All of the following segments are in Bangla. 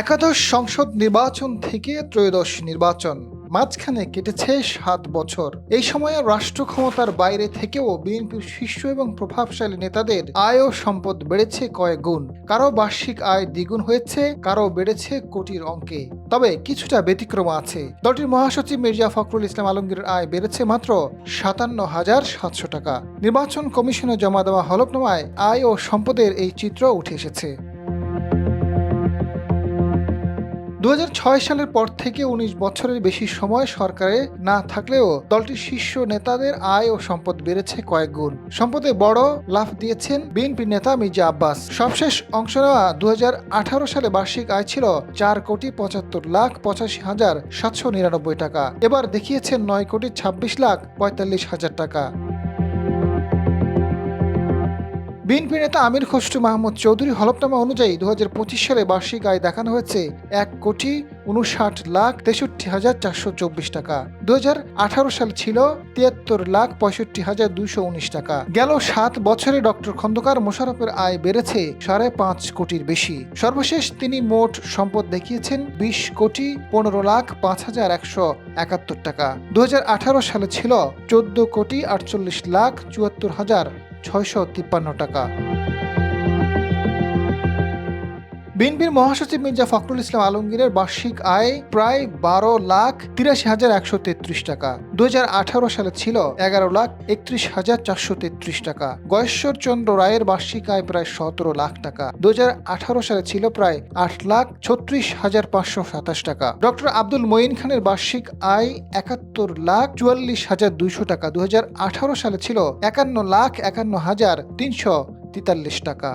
একাদশ সংসদ নির্বাচন থেকে ত্রয়োদশ নির্বাচন মাঝখানে কেটেছে ৭ বছর। এই সময়ে রাষ্ট্র ক্ষমতার বাইরে থেকেও বিএনপির শীর্ষ এবং প্রভাবশালী নেতাদের আয় ও সম্পদ বেড়েছে কয়েক গুণ। কারো বার্ষিক আয় দ্বিগুণ হয়েছে, কারো বেড়েছে কোটির অঙ্কে। তবে কিছুটা ব্যতিক্রম আছে। দলটির মহাসচিব মির্জা ফখরুল ইসলাম আলমগীরের আয় বেড়েছে মাত্র ৫৭,৭০০ টাকা। নির্বাচন কমিশনে জমা দেওয়া হলফনামায় আয় ও সম্পদের এই চিত্র উঠে এসেছে। ২০০৬ সালের পর থেকে ১৯ বছরের বেশি সময় সরকারে না থাকলেও দলটির শীর্ষ নেতাদের আয় ও সম্পদ বেড়েছে কয়েক গুণ। সম্পদে বড় লাফ দিয়েছেন বিএনপি নেতা মির্জা আব্বাস। সবশেষ অংশ নেওয়া ২০১৮ সালে বার্ষিক আয় ছিল ৪,৭৫,৮৫,৭৯৯ টাকা। এবার দেখিয়েছেন ৯,২৬,৪৫,০০০ টাকা। বিএনপি নেতা আমির খসরু মাহমুদ চৌধুরী হলফনামা অনুযায়ী ২০২৫ সালে বার্ষিক আয় দেখানো হয়েছে ১,৫৯,৬৩,৪২৪ টাকা। ২০১৮ সাল ছিল ৭৩,৬৫,২১৯ টাকা। গেল ৭ বছরে ডক্টর খন্দকার মোশাররফের আয় বেড়েছে ৫.৫ কোটির বেশি। সর্বশেষ তিনি মোট সম্পদ দেখিয়েছেন ২০,৫৫,১৭১ টাকা। ২০১৮ সালে ছিল ১৪,৪৮,৭৪,৬৫৩ টাকা। বিএনপির মহাসচিব মির্জা ফখরুল ইসলাম আলমগীরের বার্ষিক আয় প্রায় ১২,৮৩,১৩৩ টাকা। ২০১৮ সালে ছিল ১১,৩১,৪৩৩ টাকা। গয়েশ্বর চন্দ্র রায়ের বার্ষিক আয় প্রায় ১৭ লাখ টাকা। ২০১৮ সালে ছিল প্রায় ৮,৩৬,৫২৭ টাকা। ডক্টর আব্দুল মঈন খানের বার্ষিক আয় ৭১,৪৪,২০০ টাকা। ২০১৮ সালে ছিল ৫১,৫১,৩৪৩ টাকা।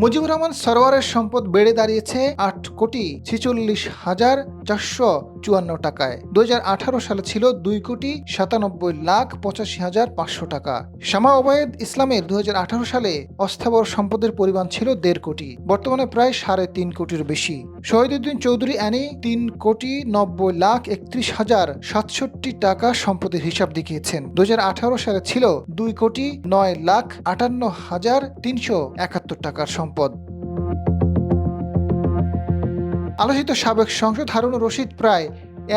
মুজিবুর রহমান সরোয়ারের সম্পদ বেড়ে দাঁড়িয়েছে ৮,৪৬,৪৫৪ টাকায়। ২০১৮ সালে ছিল ২,৯৭,৮৫,৫০০ টাকা। শামা ওবায়েদ ইসলামের ২০১৮ সালে অস্থাবর সম্পদের পরিমাণ ছিল ১.৫ কোটি, বর্তমানে প্রায় ৩.৫ কোটির বেশি। শহীদুদ্দিন চৌধুরী অ্যানি ৩,৯০,৩১,০৬৭ টাকা সম্পদের হিসাব দেখিয়েছেন। ২০১৮ সালে ছিল ২,৯,৫৮,৩৭১ টাকার সম্পদ। আলোচিত সাবেক সংসদ হারুনুর রশিদ প্রায়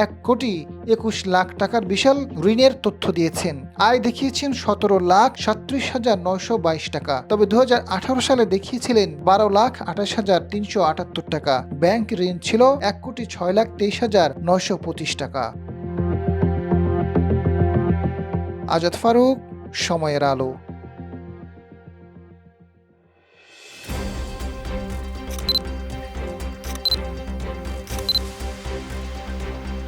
১,২১,০০,০০০ টাকার বিশাল ঋণের তথ্য দিয়েছেন। আয় দেখিয়েছেন ১৭,২৭,৯২২ টাকা। তবে ২০১৮ সালে দেখিয়েছিলেন ১২,২৮,৩৭৮ টাকা। ব্যাংক ঋণ ছিল ১,৬,২৩,৯২৫ টাকা। আজাদ ফারুক, সময়ের আলো।